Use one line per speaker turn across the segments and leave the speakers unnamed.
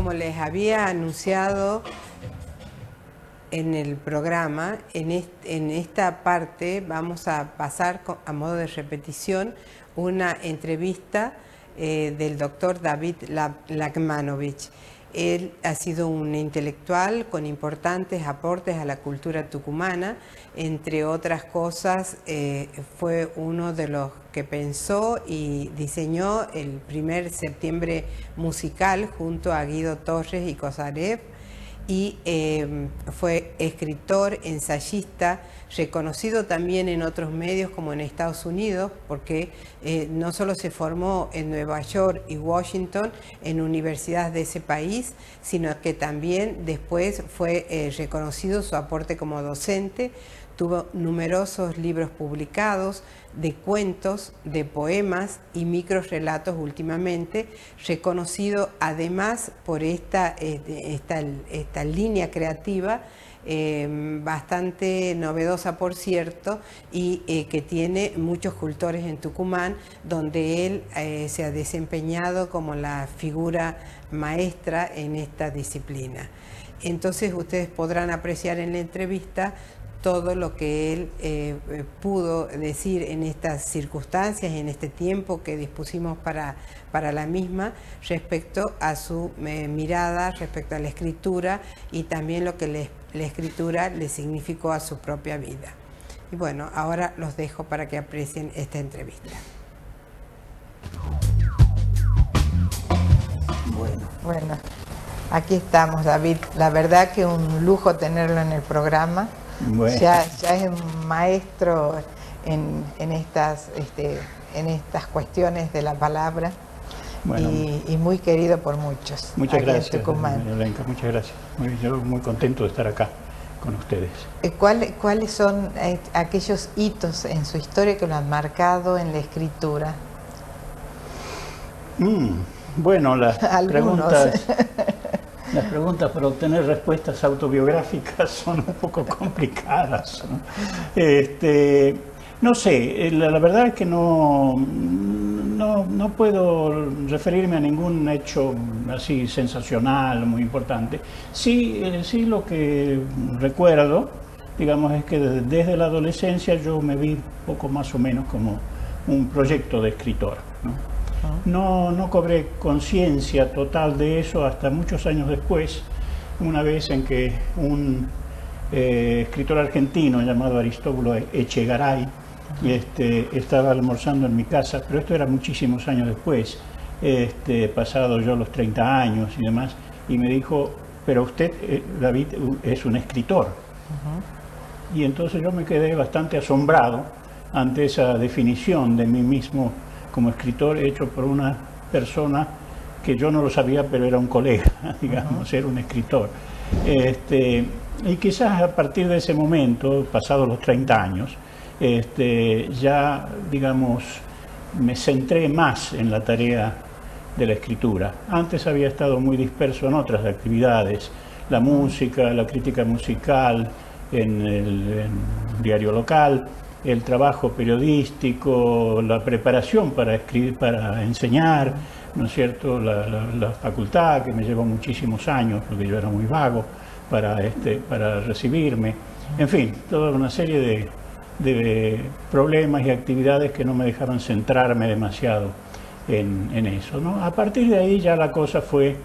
como les había anunciado en el programa, en esta parte vamos a pasar a modo de repetición una entrevista del doctor David Lagmanovich. Él ha sido un intelectual con importantes aportes a la cultura tucumana. Entre otras cosas, fue uno de los que pensó y diseñó el primer septiembre musical junto a Guido Torres y Kosarev, y fue escritor, ensayista, reconocido también en otros medios como en Estados Unidos, porque no solo se formó en Nueva York y Washington, en universidades de ese país, sino que también después fue reconocido su aporte como docente. Tuvo numerosos libros publicados de cuentos, de poemas y microrelatos últimamente, reconocido además por esta línea creativa bastante novedosa, por cierto, y que tiene muchos cultores en Tucumán, donde él se ha desempeñado como la figura maestra en esta disciplina. Entonces ustedes podrán apreciar en la entrevista todo lo que él pudo decir en estas circunstancias, en este tiempo que dispusimos para la misma, respecto a su mirada, respecto a la escritura y también lo que la escritura le significó a su propia vida. Y bueno, ahora los dejo para que aprecien esta entrevista. Bueno, aquí estamos, David. La verdad que un lujo tenerlo en el programa. Bueno. Ya es un maestro en estas cuestiones de la palabra, bueno, y muy querido por muchos.
Muchas gracias, Blanca, muchas gracias. Yo muy contento de estar acá con ustedes.
¿Cuáles son aquellos hitos en su historia que lo han marcado en la escritura?
Bueno, las preguntas para obtener respuestas autobiográficas son un poco complicadas, ¿no? No sé, la verdad es que no puedo referirme a ningún hecho así sensacional, muy importante. Sí, lo que recuerdo, digamos, es que desde la adolescencia yo me vi poco más o menos como un proyecto de escritor, ¿no? No cobré conciencia total de eso hasta muchos años después, una vez en que un escritor argentino llamado Aristóbulo Echegaray estaba almorzando en mi casa, pero esto era muchísimos años después, pasado yo los 30 años y demás, y me dijo, pero usted, David, es un escritor. Y entonces yo me quedé bastante asombrado ante esa definición de mí mismo como escritor hecho por una persona que yo no lo sabía, pero era un colega, digamos, era un escritor. Y quizás a partir de ese momento, pasados los 30 años, ya, digamos, me centré más en la tarea de la escritura. Antes había estado muy disperso en otras actividades, la música, la crítica musical, en el diario local, el trabajo periodístico, la preparación para escribir, para enseñar, ¿no es cierto?, la facultad, que me llevó muchísimos años, porque yo era muy vago para recibirme. En fin, toda una serie de problemas y actividades que no me dejaban centrarme demasiado en eso, ¿no? A partir de ahí ya la cosa fue,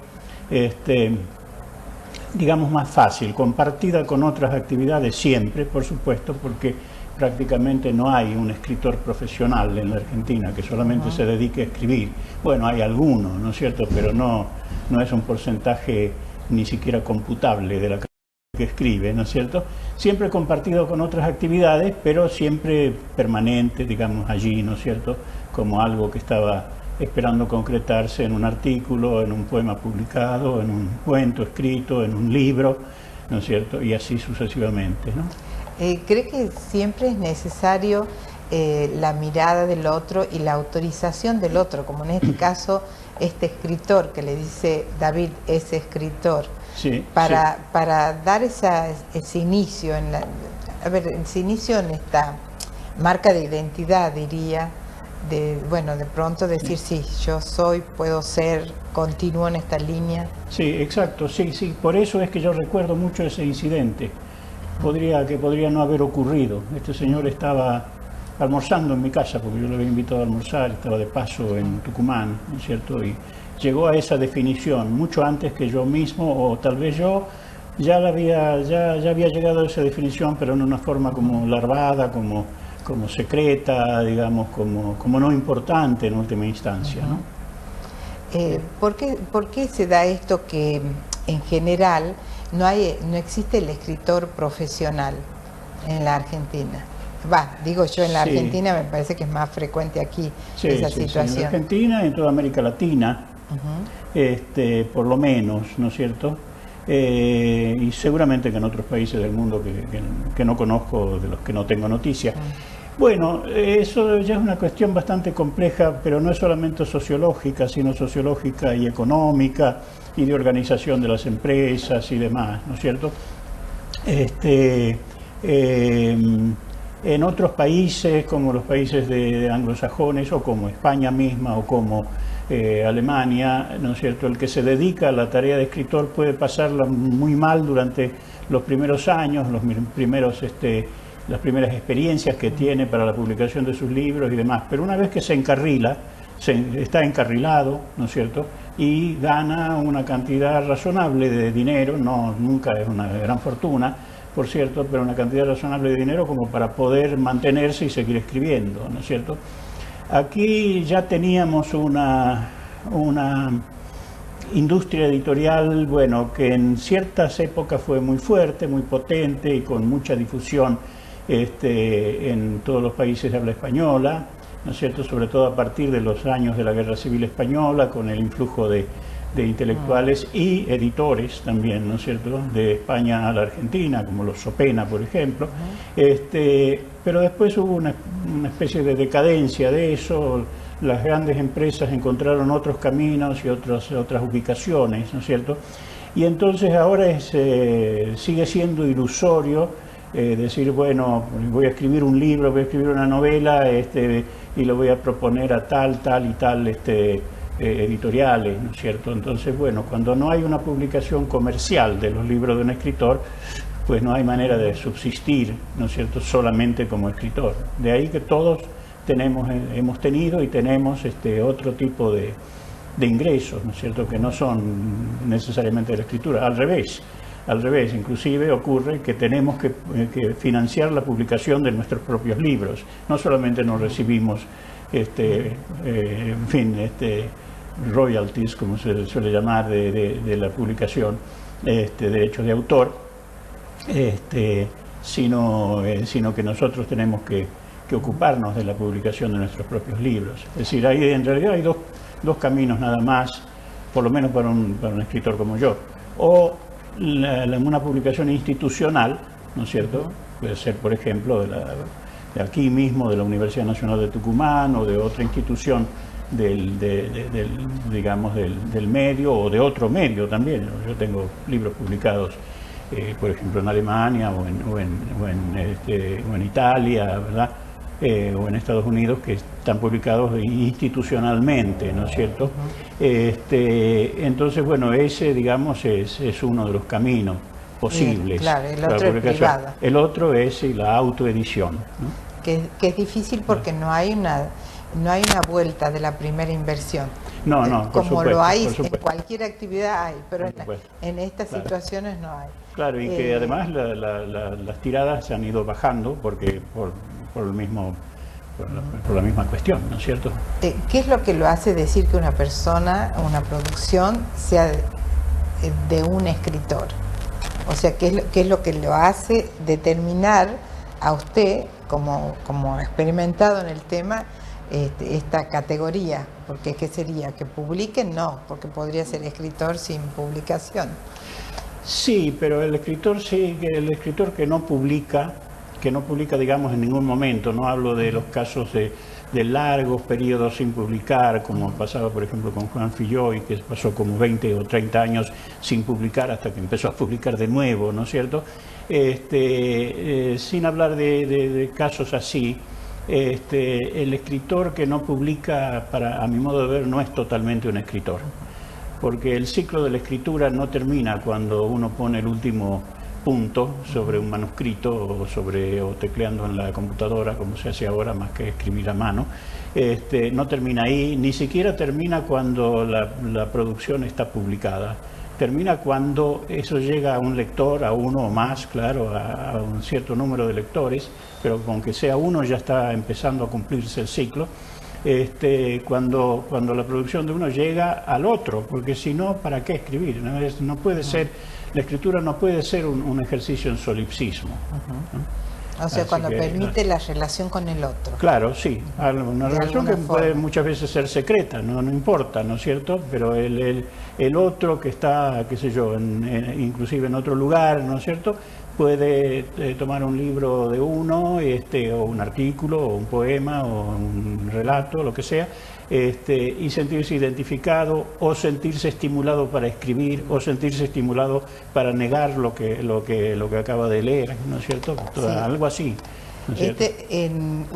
digamos, más fácil, compartida con otras actividades siempre, por supuesto, porque prácticamente no hay un escritor profesional en la Argentina que solamente se dedique a escribir. Bueno, hay algunos, ¿no es cierto?, pero no es un porcentaje ni siquiera computable de la que escribe, ¿no es cierto? Siempre compartido con otras actividades, pero siempre permanente, digamos, allí, ¿no es cierto?, como algo que estaba esperando concretarse en un artículo, en un poema publicado, en un cuento escrito, en un libro, ¿no es cierto?, y así sucesivamente, ¿no?
¿Cree que siempre es necesario la mirada del otro y la autorización del otro, como en este caso este escritor que le dice David es escritor,
sí,
para dar ese inicio ese inicio en esta marca de identidad, diría,
bueno, de pronto decir, sí, yo soy, puedo ser, continúo en esta línea.
Sí, exacto, sí, sí, por eso es que yo recuerdo mucho ese incidente. Que podría no haber ocurrido. Este señor estaba almorzando en mi casa, porque yo lo había invitado a almorzar, estaba de paso en Tucumán, ¿no es cierto? Y llegó a esa definición mucho antes que yo mismo, o tal vez yo ya había llegado a esa definición, pero en una forma como larvada, como secreta, digamos, como no importante en última instancia, ¿no?
¿Por qué se da esto que en general no existe el escritor profesional en la Argentina? Digo yo en la Argentina, me parece que es más frecuente aquí esa situación.
Sí, en Argentina y en toda América Latina, por lo menos, ¿no es cierto? Y seguramente que en otros países del mundo que no conozco, de los que no tengo noticia. Bueno, eso ya es una cuestión bastante compleja, pero no es solamente sociológica, sino sociológica y económica, y de organización de las empresas y demás, ¿no es cierto? En otros países, como los países de anglosajones, o como España misma, o como Alemania, ¿no es cierto?, el que se dedica a la tarea de escritor puede pasarla muy mal durante los primeros años, las primeras experiencias que tiene para la publicación de sus libros y demás, pero una vez que se encarrila, está encarrilado, ¿no es cierto?, y gana una cantidad razonable de dinero, nunca es una gran fortuna, por cierto, pero una cantidad razonable de dinero como para poder mantenerse y seguir escribiendo, ¿no es cierto? Aquí ya teníamos una industria editorial, bueno, que en ciertas épocas fue muy fuerte, muy potente y con mucha difusión en todos los países de habla española, ¿no es cierto?, sobre todo a partir de los años de la Guerra Civil Española, con el influjo de intelectuales y editores también, ¿no es cierto?, de España a la Argentina, como los Sopena, por ejemplo. Pero después hubo una especie de decadencia de eso, las grandes empresas encontraron otros caminos y otras ubicaciones, ¿no es cierto?, y entonces ahora sigue siendo ilusorio decir, bueno, voy a escribir un libro, voy a escribir una novela y lo voy a proponer a tal y tal editoriales, ¿no es cierto? Entonces, bueno, cuando no hay una publicación comercial de los libros de un escritor, pues no hay manera de subsistir, ¿no es cierto?, solamente como escritor. De ahí que todos hemos tenido y tenemos otro tipo de ingresos, ¿no es cierto?, que no son necesariamente de la escritura, al revés, inclusive ocurre que tenemos que financiar la publicación de nuestros propios libros, no solamente nos recibimos, royalties, como se suele llamar, de la publicación, derechos de autor, sino que nosotros tenemos que ocuparnos de la publicación de nuestros propios libros. Es decir, en realidad hay dos caminos nada más, por lo menos para un escritor como yo, o una publicación institucional, ¿no es cierto?, puede ser, por ejemplo, de aquí mismo, de la Universidad Nacional de Tucumán, o de otra institución del medio, o de otro medio también. Yo tengo libros publicados, por ejemplo, en Alemania o en Italia, ¿verdad?, o en Estados Unidos, que están publicados institucionalmente, ¿no es cierto? Entonces, bueno, ese, digamos, es uno de los caminos posibles.
Claro, el otro es privado.
El otro es la autoedición, ¿no?
Que es difícil porque no hay una vuelta de la primera inversión.
No, por
como
supuesto,
lo hay
en
cualquier actividad hay, pero en estas situaciones no hay.
Claro, y que además las tiradas se han ido bajando por la misma cuestión, ¿no es cierto?
¿Qué es lo que lo hace decir que una producción sea de un escritor? O sea, ¿qué es lo que lo hace determinar a usted, como experimentado en el tema, esta categoría? Porque ¿qué sería? ¿Que publiquen? No, porque podría ser escritor sin publicación.
Sí, pero el escritor que no publica, digamos, en ningún momento, no hablo de los casos de largos periodos sin publicar, como pasaba, por ejemplo, con Juan Filloy, que pasó como 20 o 30 años sin publicar hasta que empezó a publicar de nuevo, ¿no es cierto? Sin hablar de casos así, el escritor que no publica, a mi modo de ver, no es totalmente un escritor, porque el ciclo de la escritura no termina cuando uno pone el último punto sobre un manuscrito o tecleando en la computadora, como se hace ahora, más que escribir a mano. No termina ahí, ni siquiera termina cuando la producción está publicada. Termina cuando eso llega a un lector, a uno o más, claro, a un cierto número de lectores, pero con que sea uno ya está empezando a cumplirse el ciclo. Cuando la producción de uno llega al otro, porque si no, ¿para qué escribir? No puede ser, la escritura no puede ser un ejercicio en solipsismo.
O sea, cuando permite la relación con el otro.
Claro, sí, una relación que puede muchas veces ser secreta, no importa, ¿no es cierto? Pero el otro que está, qué sé yo, inclusive en otro lugar, ¿no es cierto?, puede tomar un libro de uno, o un artículo, o un poema, o un relato, lo que sea, y sentirse identificado, o sentirse estimulado para escribir, o sentirse estimulado para negar lo que acaba de leer, ¿no es cierto? Sí. Algo así, ¿no es cierto?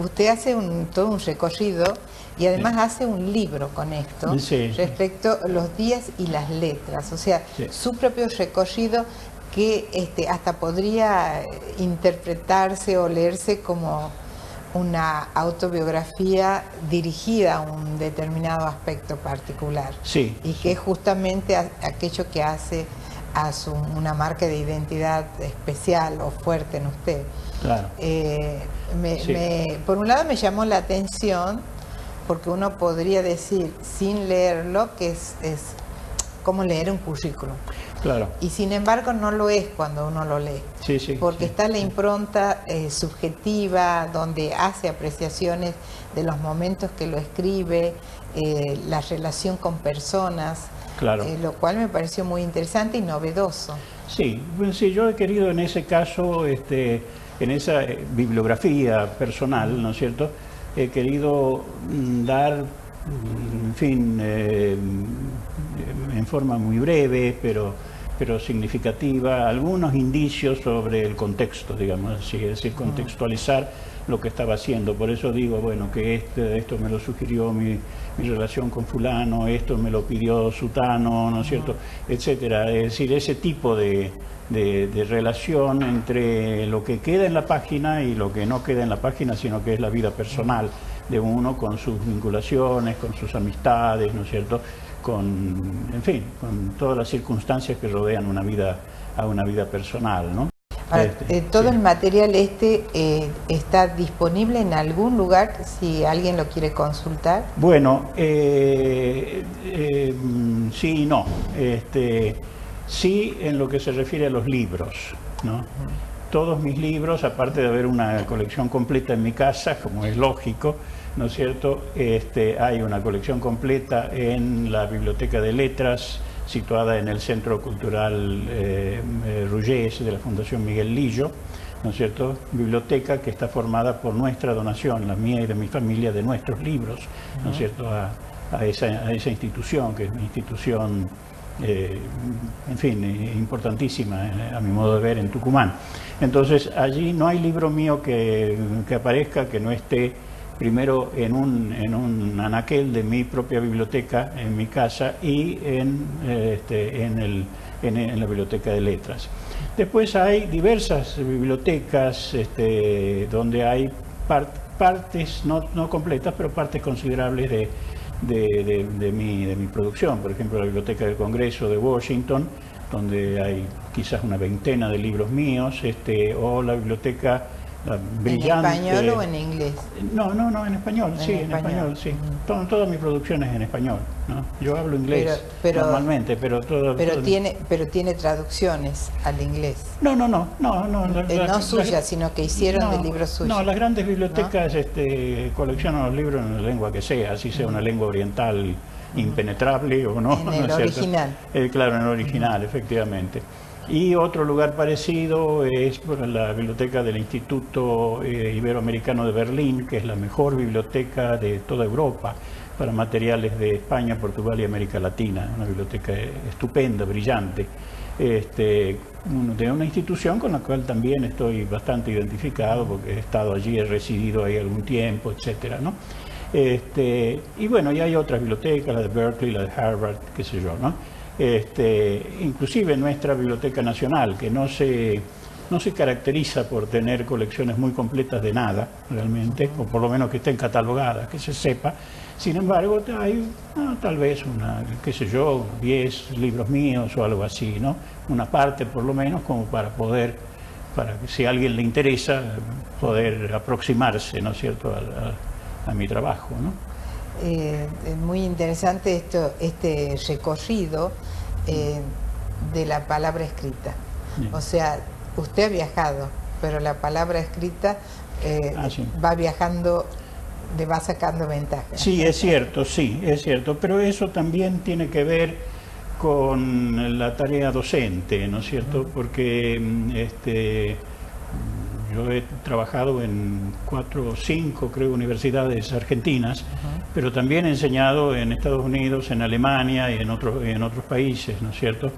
Usted hace todo un recorrido y además hace un libro con esto, respecto a los días y las letras, o sea, su propio recorrido, que hasta podría interpretarse o leerse como una autobiografía dirigida a un determinado aspecto particular.
Sí.
Y que es justamente aquello que hace a una marca de identidad especial o fuerte en usted.
Claro.
Por un lado me llamó la atención, porque uno podría decir, sin leerlo, que es como leer un currículum.
Claro.
Y sin embargo no lo es cuando uno lo lee, porque está la impronta subjetiva, donde hace apreciaciones de los momentos que lo escribe, la relación con personas, lo cual me pareció muy interesante y novedoso.
Sí, bueno, sí, yo he querido en ese caso, en esa bibliografía personal, ¿no es cierto?, he querido dar, en fin, en forma muy breve, pero significativa, algunos indicios sobre el contexto, digamos así, es decir, contextualizar lo que estaba haciendo. Por eso digo, bueno, que esto me lo sugirió mi relación con fulano, esto me lo pidió sutano, ¿no es cierto?, etcétera. Es decir, ese tipo de relación entre lo que queda en la página y lo que no queda en la página, sino que es la vida personal de uno con sus vinculaciones, con sus amistades, ¿no es cierto?, en fin, con todas las circunstancias que rodean a una vida personal, ¿no?
Ahora, todo el material está disponible en algún lugar si alguien lo quiere consultar.
Bueno, sí y no. Sí, en lo que se refiere a los libros, ¿no? Todos mis libros, aparte de haber una colección completa en mi casa, como es lógico, ¿no es cierto?, hay una colección completa en la Biblioteca de Letras, situada en el Centro Cultural Ruyés de la Fundación Miguel Lillo, ¿no es cierto?, biblioteca que está formada por nuestra donación, la mía y de mi familia, de nuestros libros, ¿no es cierto?, a esa institución, que es una institución, en fin, importantísima, a mi modo de ver, en Tucumán. Entonces, allí no hay libro mío que aparezca que no esté primero en un anaquel de mi propia biblioteca en mi casa y en la Biblioteca de Letras. Después hay diversas bibliotecas donde hay partes, no completas, pero partes considerables de mi producción. Por ejemplo, la Biblioteca del Congreso de Washington, donde hay quizás una veintena de libros míos, o la biblioteca brillante.
¿En español o en inglés?
No, en español, en español, sí. Toda mi producción es en español, ¿no? Yo hablo inglés normalmente, pero
tiene traducciones al inglés.
No,
no suyas, sino que hicieron de libros suyos.
No, las grandes bibliotecas coleccionan los libros en la lengua que sea, así sea una lengua oriental impenetrable o no.
En el original.
Claro, en el original, efectivamente. Y otro lugar parecido es la biblioteca del Instituto Iberoamericano de Berlín, que es la mejor biblioteca de toda Europa para materiales de España, Portugal y América Latina. Una biblioteca estupenda, brillante. de una institución con la cual también estoy bastante identificado, porque he estado allí, he residido ahí algún tiempo, etcétera, ¿no? Y bueno, y hay otras bibliotecas, la de Berkeley, la de Harvard, qué sé yo, ¿no? Inclusive nuestra Biblioteca Nacional, que no se caracteriza por tener colecciones muy completas de nada, realmente, o por lo menos que estén catalogadas, que se sepa. Sin embargo, hay tal vez qué sé yo, 10 libros míos o algo así, ¿no? Una parte por lo menos como para que si a alguien le interesa, poder aproximarse, ¿no es cierto?, a mi trabajo, ¿no?
Es muy interesante este recorrido de la palabra escrita.
Sí.
O sea, usted ha viajado, pero la palabra escrita
sí.
va viajando, le va sacando ventaja.
Sí, es cierto, pero eso también tiene que ver con la tarea docente, ¿no es cierto? Porque yo he trabajado en 4 o 5, creo, universidades argentinas, pero también he enseñado en Estados Unidos, en Alemania y en otros países, ¿no es cierto?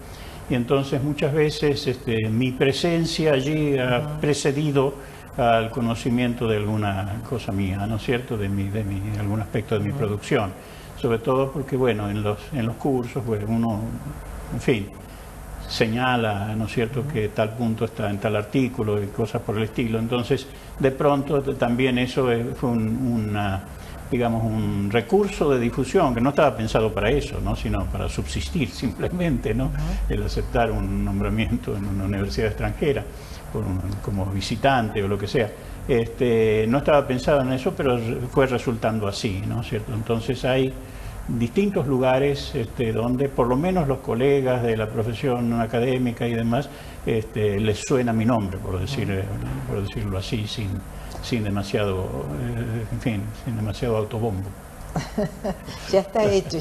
Y entonces muchas veces mi presencia allí ha precedido al conocimiento de alguna cosa mía, ¿no es cierto?, de algún aspecto de mi producción. Sobre todo porque, bueno, en los cursos, pues uno, en fin, señala, ¿no es cierto?, que tal punto está en tal artículo y cosas por el estilo. Entonces, de pronto también eso fue digamos, un recurso de difusión que no estaba pensado para eso, ¿no?, sino para subsistir simplemente, ¿no? El aceptar un nombramiento en una universidad extranjera como visitante o lo que sea. No estaba pensado en eso, pero fue resultando así, ¿no es cierto? Entonces hay distintos lugares donde por lo menos los colegas de la profesión académica y demás les suena mi nombre, por decirlo así, sin demasiado, en fin, sin demasiado autobombo.
Ya está hecho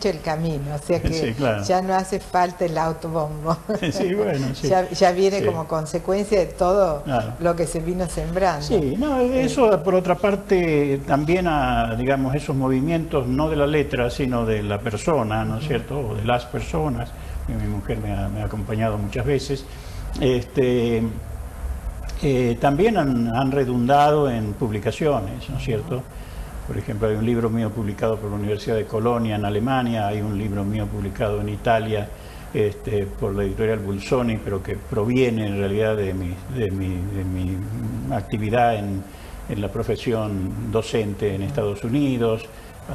el camino, o sea que
sí, claro.
Ya no hace falta el autobombo.
Sí, bueno, sí.
Ya viene
sí.
Como consecuencia de todo
claro.
Lo que se vino sembrando.
Sí, no, eso por otra parte también digamos, esos movimientos no de la letra, sino de la persona, ¿no es cierto?, o de las personas, que mi mujer me ha acompañado muchas veces, también han redundado en publicaciones, ¿no es cierto? Por ejemplo, hay un libro mío publicado por la Universidad de Colonia en Alemania, hay un libro mío publicado en Italia por la editorial Bulsoni, pero que proviene en realidad de mi actividad en la profesión docente en Estados Unidos.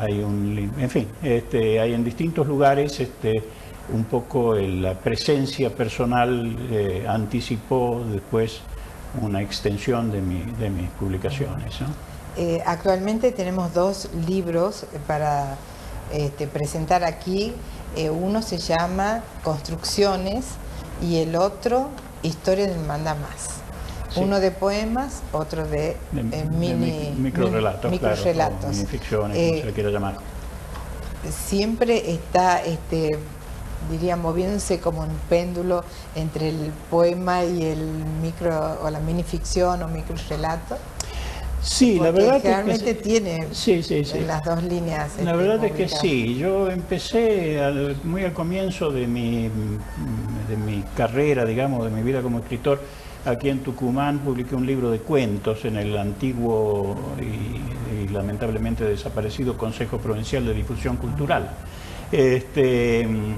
En fin, hay en distintos lugares un poco la presencia personal anticipó después una extensión de mis publicaciones, ¿no?
Actualmente tenemos 2 libros para presentar aquí. Uno se llama Construcciones y el otro Historia del Mandamás. Sí. Uno de poemas, otro de
microrelatos,
microrelatos.
Claro, minificciones, como se le quiera llamar.
Siempre está, diría, moviéndose como un péndulo entre el poema y el o la minificción o microrelato.
Sí,
porque
la verdad
generalmente
es que
tiene
sí.
las 2 líneas.
La verdad es que sí. Yo empecé muy al comienzo de mi carrera, digamos, de mi vida como escritor. Aquí en Tucumán publiqué un libro de cuentos en el antiguo y lamentablemente desaparecido Consejo Provincial de Difusión Cultural. Un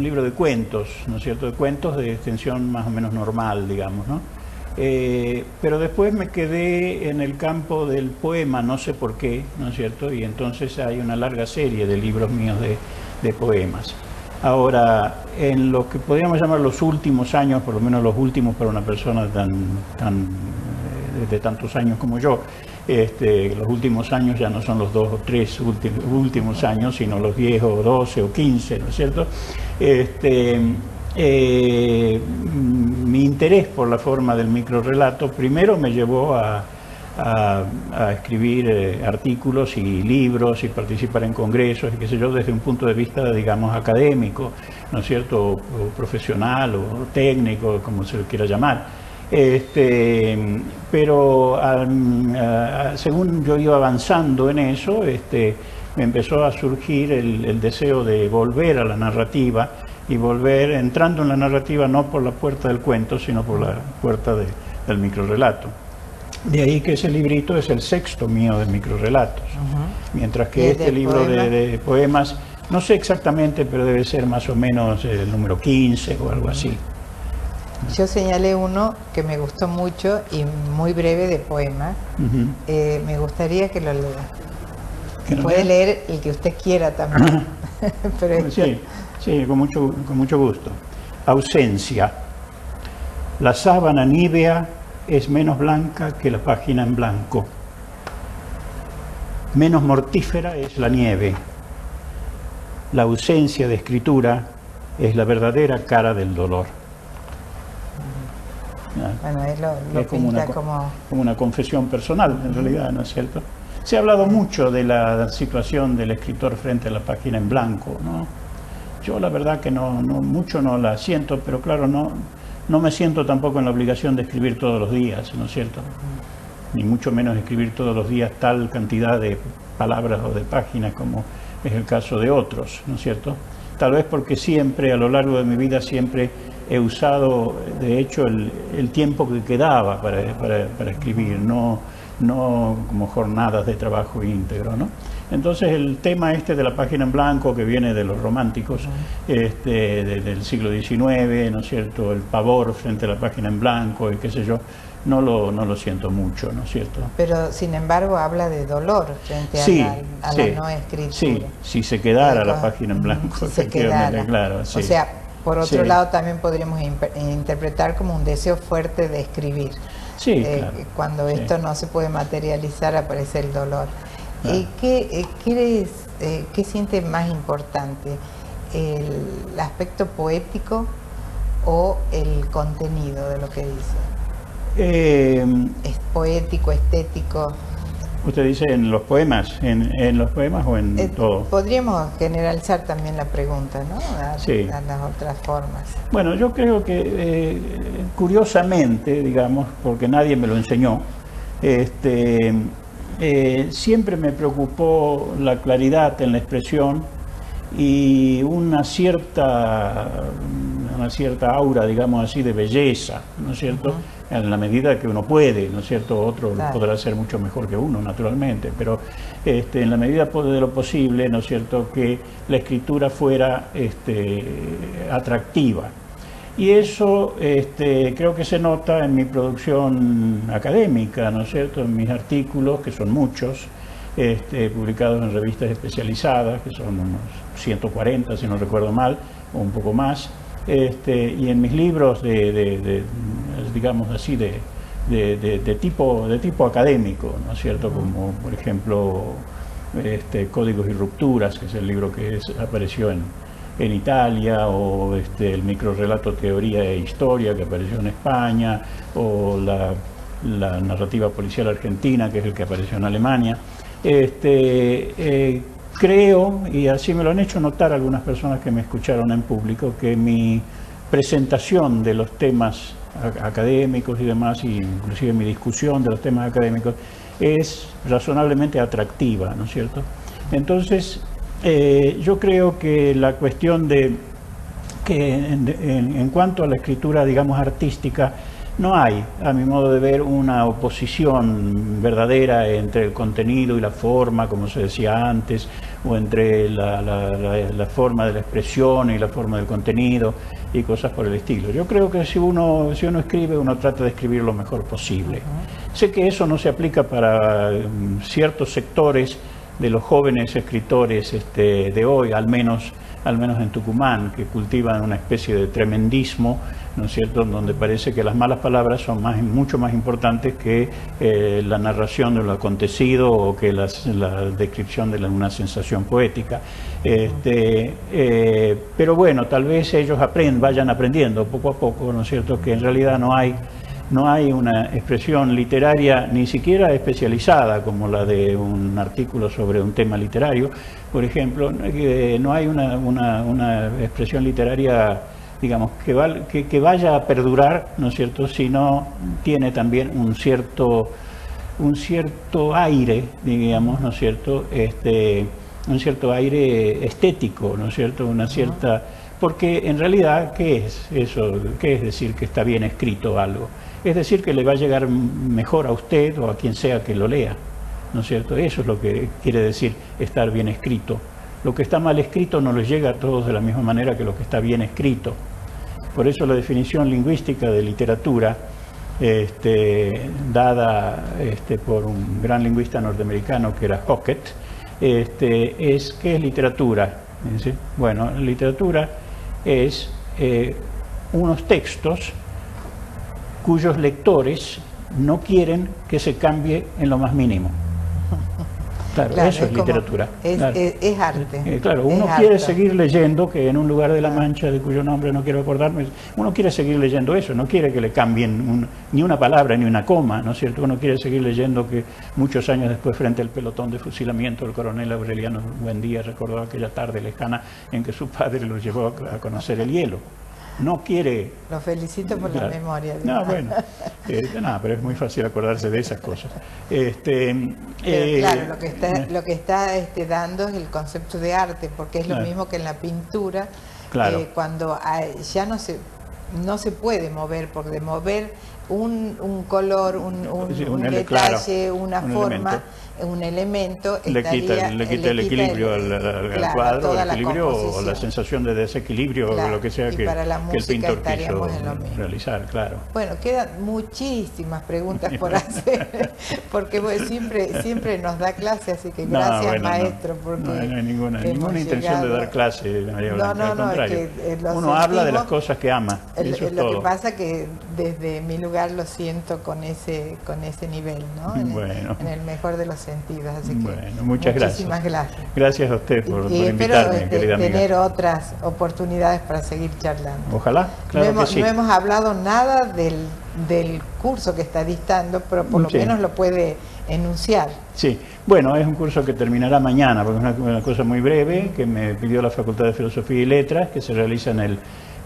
libro de cuentos, ¿no es cierto?, de cuentos de extensión más o menos normal, digamos, ¿no? Pero después me quedé en el campo del poema, no sé por qué, ¿no es cierto? Y entonces hay una larga serie de libros míos de poemas. Ahora, en lo que podríamos llamar los últimos años, por lo menos los últimos para una persona de tantos años como yo, los últimos años ya no son los 2 o 3 últimos años, sino los 10 o 12 o 15, ¿no es cierto? Mi interés por la forma del microrrelato primero me llevó a escribir artículos y libros y participar en congresos y qué sé yo, desde un punto de vista, digamos, académico, ¿no es cierto?, o profesional o técnico, como se le quiera llamar. Pero según yo iba avanzando en eso, me empezó a surgir el deseo de volver a la narrativa y volver entrando en la narrativa no por la puerta del cuento, sino por la puerta del microrrelato. De ahí que ese librito es el sexto mío de microrrelatos, mientras que este libro de poemas, no sé exactamente, pero debe ser más o menos el número 15 o algo así.
Yo señalé uno que me gustó mucho y muy breve de poemas. Me gustaría que lo lea. Puede leer el que usted quiera también. Pero
sí, con mucho gusto. Ausencia. La sábana nívea es menos blanca que la página en blanco. Menos mortífera es la nieve. La ausencia de escritura es la verdadera cara del dolor.
Bueno, él lo
es
pinta
como una confesión personal, en realidad, ¿no es cierto? Se ha hablado mucho de la situación del escritor frente a la página en blanco, ¿no? Yo la verdad que mucho no la siento, pero claro, no me siento tampoco en la obligación de escribir todos los días, ¿no es cierto? Ni mucho menos escribir todos los días tal cantidad de palabras o de páginas como es el caso de otros, ¿no es cierto? Tal vez porque siempre, a lo largo de mi vida, siempre he usado, de hecho, el tiempo que quedaba para escribir, no como jornadas de trabajo íntegro, ¿no? Entonces el tema de la página en blanco, que viene de los románticos del siglo XIX, ¿no es cierto?, el pavor frente a la página en blanco y qué sé yo, no lo siento mucho, ¿no es cierto?
Pero sin embargo habla de dolor frente a la no escritura.
Sí, si se quedara la página en blanco,
si efectivamente,
claro. Sí.
O sea, por otro lado también podríamos interpretar como un deseo fuerte de escribir.
Sí, claro.
Cuando esto no se puede materializar, aparece el dolor.
Claro.
¿Qué siente más importante? ¿El aspecto poético o el contenido de lo que dice? ¿Es poético, estético?
¿Usted dice en los poemas? ¿En los poemas o en todo?
Podríamos generalizar también la pregunta, ¿no?
Sí.
A las otras formas.
Bueno, yo creo que curiosamente, digamos, porque nadie me lo enseñó, siempre me preocupó la claridad en la expresión y una cierta aura, digamos así, de belleza, ¿no es cierto? En la medida que uno puede, ¿no es cierto? Otro podrá ser mucho mejor que uno, naturalmente, pero en la medida de lo posible, ¿no es cierto?, que la escritura fuera atractiva. Y eso creo que se nota en mi producción académica, ¿no es cierto?, en mis artículos, que son muchos, publicados en revistas especializadas, que son unos 140, si no recuerdo mal, o un poco más, y en mis libros digamos así, de tipo académico, ¿no es cierto?, como por ejemplo Códigos y Rupturas, que es el libro que apareció en Italia, o el microrrelato Teoría e Historia, que apareció en España, o la narrativa policial argentina, que es el que apareció en Alemania. Creo, y así me lo han hecho notar algunas personas que me escucharon en público, que mi presentación de los temas académicos y demás, y inclusive mi discusión de los temas académicos, es razonablemente atractiva, ¿no es cierto? Entonces, yo creo que la cuestión de que en cuanto a la escritura, digamos, artística, no hay, a mi modo de ver, una oposición verdadera entre el contenido y la forma, como se decía antes, o entre la forma de la expresión y la forma del contenido y cosas por el estilo. Yo creo que si uno escribe, uno trata de escribir lo mejor posible. Sé que eso no se aplica para ciertos sectores de los jóvenes escritores de hoy, al menos en Tucumán, que cultivan una especie de tremendismo, ¿no es cierto?, donde parece que las malas palabras son mucho más importantes que la narración de lo acontecido o que la descripción de una sensación poética. Pero bueno, tal vez ellos vayan aprendiendo poco a poco, ¿no es cierto?, que en realidad no hay una expresión literaria ni siquiera especializada como la de un artículo sobre un tema literario, por ejemplo. No hay una expresión literaria, digamos, que vaya a perdurar, ¿no es cierto?, si no tiene también un cierto aire, digamos, ¿no es cierto?, un cierto aire estético, ¿no es cierto?, una cierta Porque en realidad, ¿qué es eso? ¿Qué es decir que está bien escrito algo? Es decir que le va a llegar mejor a usted o a quien sea que lo lea, ¿no es cierto? Eso es lo que quiere decir estar bien escrito. Lo que está mal escrito no les llega a todos de la misma manera que lo que está bien escrito. Por eso la definición lingüística de literatura, dada por un gran lingüista norteamericano que era Hockett, ¿qué es literatura? ¿Sí? Bueno, literatura es unos textos cuyos lectores no quieren que se cambie en lo más mínimo. Claro, eso es literatura.
Es arte.
Claro, uno quiere seguir leyendo, que en un lugar de la Mancha, de cuyo nombre no quiero acordarme, uno quiere seguir leyendo eso, no quiere que le cambien ni una palabra, ni una coma, ¿no es cierto? Uno quiere seguir leyendo que muchos años después, frente al pelotón de fusilamiento, el coronel Aureliano Buendía recordó aquella tarde lejana en que su padre lo llevó a conocer el hielo. No quiere...
Lo felicito por la memoria.
No, bueno, pero es muy fácil acordarse de esas cosas.
Claro, lo que está dando es el concepto de arte, porque es lo mismo que en la pintura, cuando ya no se puede mover, porque mover un color, un detalle, una forma, un elemento,
le quita el equilibrio al cuadro, el equilibrio o la sensación de desequilibrio, o lo que sea que el pintor quiso realizar, claro.
Bueno, quedan muchísimas preguntas por hacer, porque siempre nos da clase, así que gracias, maestro. Porque
no hay ninguna intención de dar clase, María Blanca, al contrario. Es que uno habla de las cosas que ama, eso es
lo
todo.
que pasa que desde mi lugar lo siento con ese nivel, ¿no? En el mejor de los sentidos. Así que
bueno, muchísimas
gracias.
Gracias a usted por invitarme, querida amiga.
Tener otras oportunidades para seguir charlando.
Ojalá, claro que sí.
No hemos hablado nada del curso que está dictando, pero por lo menos lo puede enunciar.
Sí, bueno, es un curso que terminará mañana, porque es una cosa muy breve, que me pidió la Facultad de Filosofía y Letras, que se realiza en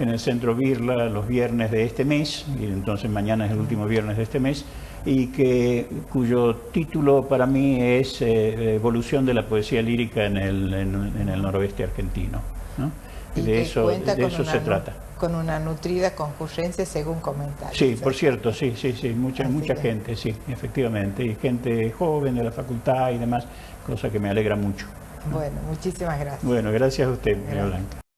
el Centro Birla los viernes de este mes, y entonces mañana es el último viernes de este mes, y cuyo título para mí es Evolución de la poesía lírica en el noroeste argentino, ¿no? Y de eso se trata.
Con una nutrida concurrencia según comentarios.
Sí, por cierto, sí, mucha gente, sí, efectivamente, y gente joven de la facultad y demás, cosa que me alegra mucho.
Bueno, muchísimas gracias.
Bueno, gracias a usted, María Blanca.